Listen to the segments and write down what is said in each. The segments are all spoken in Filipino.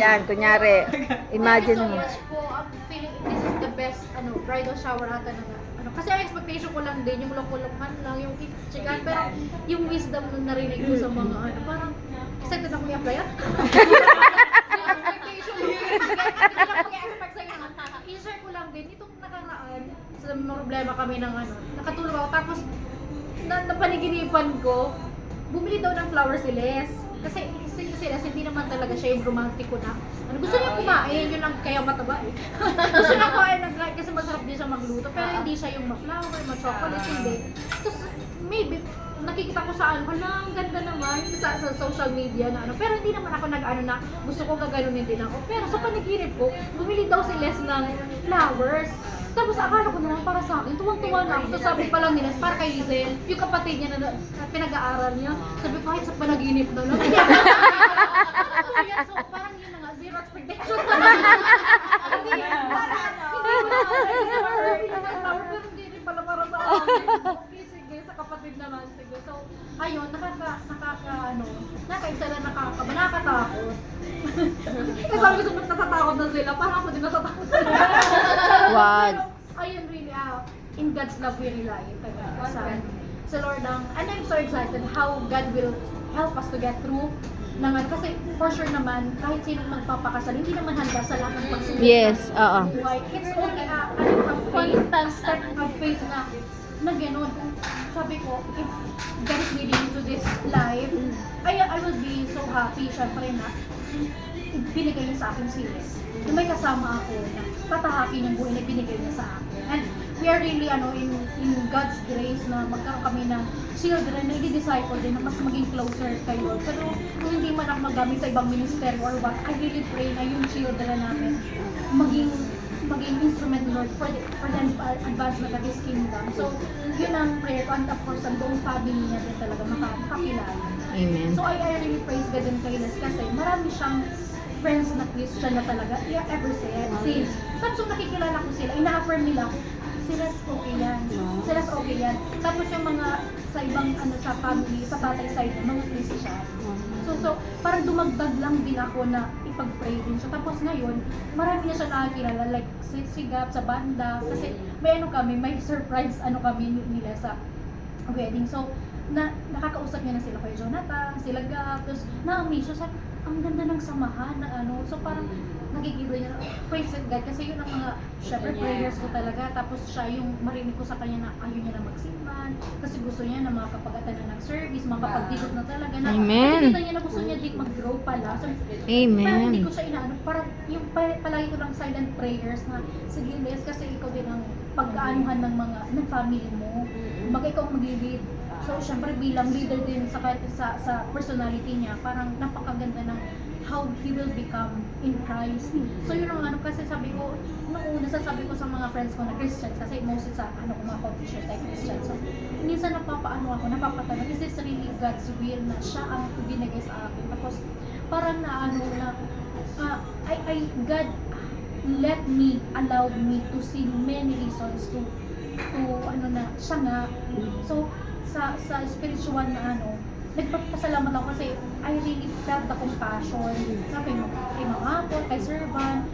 Yan, kunyari, imagine so mo. much po. I'm feeling this is the best bridal shower ata na kasi ang expectation ko lang din yung lokolokhan lang yung chikan pero yung wisdom na narinig ko sa mga parang excited ako i-apply yung expectation ko hindi lang mag-expect sa'yo i-share ko lang din itong nakaraan sa problema kami ng nakatulog ako tapos napaniginipan ko bumili daw ng flower si Les kasi hindi naman talaga siya yung romantiko na gusto niya kumain, yun lang kaya mataba eh. Gusto niya kumain kasi masarap din siya magluto pero hindi siya yung ma-flower, ma-chocolate, hindi. Tapos maybe nakikita ko sa ang ganda naman sa social media na pero hindi naman ako na gusto ko gaganunin din ako. Pero sa panaginip ko, bumili daw si Les ng flowers. Tapos akala ko na lang para sa akin, tuwang-tuwa na ako. Tapos sabi pa lang nila, para kay Lizel, yung kapatid niya na pinag-aaral niya, sabi ko kahit sa panaginip na lang. So parang yun na nga, zero expectations sa mga. Hindi pero hindi rin pala para sa akin. Okay, sige, sa kapatid naman, sige. So, ayun, nakaka-excited na nakakatakot. Kasi sabi ko sa natatakot na sila, parang ako din natatakot. Wag. Ayun, really, in God's love we rely. Sa Lord, and I'm so excited how God will help us to get through naman. Kasi for sure naman, kahit sino magpapakasal, hindi naman handa sa lahat ng pagsubok. Yes, oo. It's only a constant step of faith na gano'n. Sabi ko, if God is leading me to this life, I will be so happy, syempre na binigay niya sa akin si Les. Na may kasama ako na patahakin yung buhay na binigay niya sa akin. And we are really in God's grace na magkaroon kami ng children na i-disciple din na mas maging closer kay Lord. So kung hindi man ako magamit sa ibang ministry or what, I really pray na yung children namin maging instrument, Lord, for the advancement of His kingdom. So, yun ang prayer ko, and of course, ang buong family niya din talaga makakilala. Amen. So, I really praise God and kay Les kasi marami siyang friends na Christian na talaga, ever since. Tapos, nakikilala ko sila, ina-affirm nila, sila's okay yan. Sila's okay yan. Tapos, yung mga sa ibang sa family, sa tatay side, mga Christian. So, parang dumagdag lang din ako na ipag-pray din siya. Tapos ngayon, marami na siya nakakilala, like sigap sa banda. Kasi may surprise kami nila sa wedding. So, nakakausap niya na sila kay Jonathan, sila Gab, tapos na-amaze siya, ang ganda ng samahan na so parang nakikita niya, praise God, kasi yun ang mga, syempre prayers ko talaga, tapos siya yung marinig ko sa kanya na ayaw niya na magsimban, kasi gusto niya na makapag-attend na ng service, makapag-digot na talaga, na Amen. nakikita niya na gusto niya din mag-grow pala, so, Amen. parang hindi ko siya parang yung palagi ko lang silent prayers na, sige Les, kasi ikaw din ang pag-aanuhan ng family mo, ikaw mag-lead. So, syempre bilang leader din sa personality niya, parang napakaganda ng how he will become in Christ. So, yun ang kasi sabi ko, nung una sasabi ko sa mga friends ko na Christians, kasi mostly sa mga coffee shops ay Christians. So, minsan napapatanong, is this really God's will na siya ang binigay sa akin? Tapos, parang God allowed me to see many reasons to siya nga. So, sa spiritual na nagpapasalamat ako kasi I really felt the compassion kay Mama Apple, kay Servant.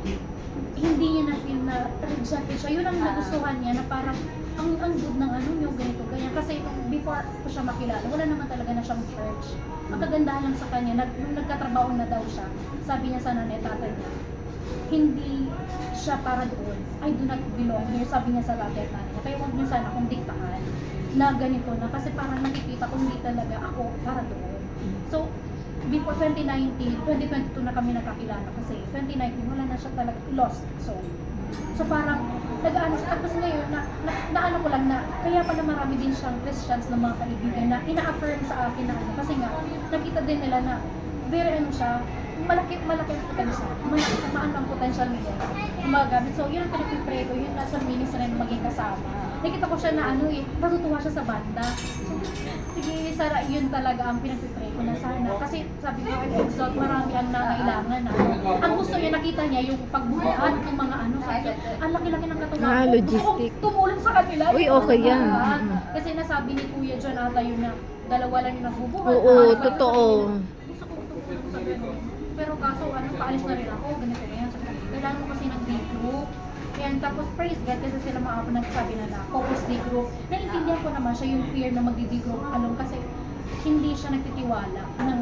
Hindi niya na-feel na rejected siya. Yun ang nagustuhan niya na parang ang good ng niyo, ganito, ganyan. Kasi before ko siya makilala, wala naman talaga na siyang church. Ang kagandahan lang sa kanya, nung nagkatrabaho na daw siya, sabi niya sa nanay, tatay niya, hindi siya para doon. I do not belong here, sabi niya sa tatay at nanay niya. Kaya huwag niyo sana akong diktahan na ganito na kasi parang nakikita ko hindi talaga ako para doon. So, before 2022 na kami nakakilala kasi 2019 wala na siya talaga, lost. So parang nag-ano siya. Tapos ngayon, naano ko lang na kaya pala marami din siyang Christians na mga kaibigan na ina-affirm sa akin na kasi nga, nakita din nila na very siya, malaki ang potential. Maan ang potential nila gumagamit. So, yun ang pinag-pray ko, yun nasa ministry na maging kasama. Nakita ko siya na natutuwa siya sa banda. So, sige, Sara, yun talaga ang pinag-pray ko na sana. Kasi sabi ko, exalt, marami ang nangailangan na. Ang gusto niya, nakita niya yung pagbubuhat ng mga sabi, ang laki-laki ng katawan ko. Logistic. Gusto ko tumulong sa kanila. Uy, okay yan. Kasi nasabi ni Kuya John ata yun na dalawa lang yung nagbubuhat. Oo, totoo. Gusto ko tumulong sa kanila. pero kaso ano, paalis na rin ako, ganito ganyan. Sabi ko, kailangan ko kasi ng D-group. Yan, tapos praise God kasi sila mga apo nagsabi na focus D-group. Naiintindihan ko naman siya yung fear na magdi-D-group alone kasi hindi siya nagtitiwala ng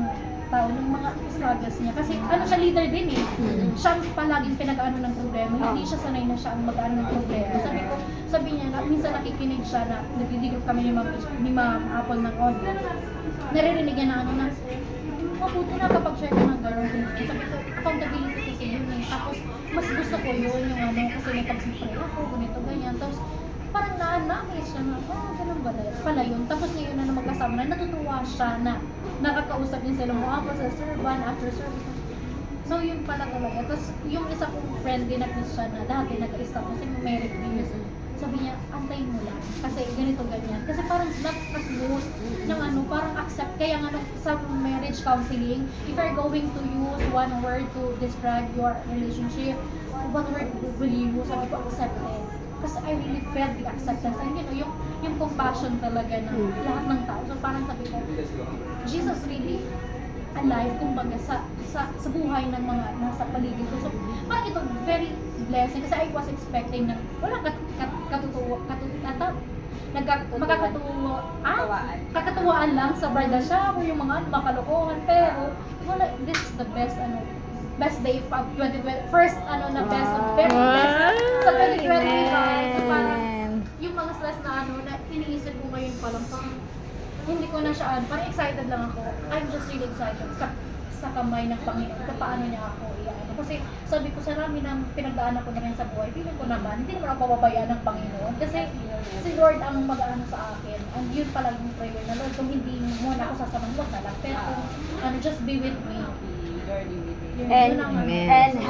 tao, ng mga struggles niya. Kasi ano siya, leader din eh. Siya palaging pinag-ano ng problema. Hindi siya sanay na siya ang mag-ano ng problema. Sabi niya, minsan nakikinig siya na nagdi-D-group kami ni Ma'am Apple ng audio. Naririnig niya na ano na, mabuti na kapag share ka ng gano'n. Sabi ko, accountability kasi yun eh. Tapos, mas gusto ko yun, yung ano, kasi may pag-pray ako, ganito, ganyan. Tapos, parang na-amaze siya na, ganun ba pala yun. Tapos ngayon na magkasama na, natutuwa siya na nakakausap niya sila mo ako sa servan, after service. So, yun pala talaga. Tapos, yung isa kong friend din na Christian na dati nag-stop kasi merit views. Sabi niya, antayin mo lang. Kasi ganito, ganyan. Kasi parang not smooth ng ano, parang accept. Kaya nga sa marriage counseling, if you're going to use one word to describe your relationship, what word will you use? Sabi ko, accepted. Kasi I really felt the acceptance. And you know, yung compassion talaga ng lahat ng tao. So parang sabi ko, Jesus really alive, kumbaga, sa buhay ng mga nasa paligid ko. So parang ito, very blessing. Kasi I was expecting na walang kakatuwaan lang sa bridal shower, yung mga makalokohan. Pero wala, this is the best, best day of 2020, first best, very best sa 2025. So parang yung mga stress na na iniisip ko ngayon pa lang, parang hindi ko na siya, parang excited lang ako. I'm just really excited sa kamay ng Panginoon kung paano niya ako iano. Kasi sabi ko, sa rami ng pinagdaanan ko na rin sa buhay, feeling ko naman, hindi naman ako pababayaan ng Panginoon. Kasi si Lord ang mag-aano sa akin. And yun pala yung prayer na, Lord, kung hindi mo na ako sasamahan, wag na lang. Pero just be with me. Journey with you. Yun ang And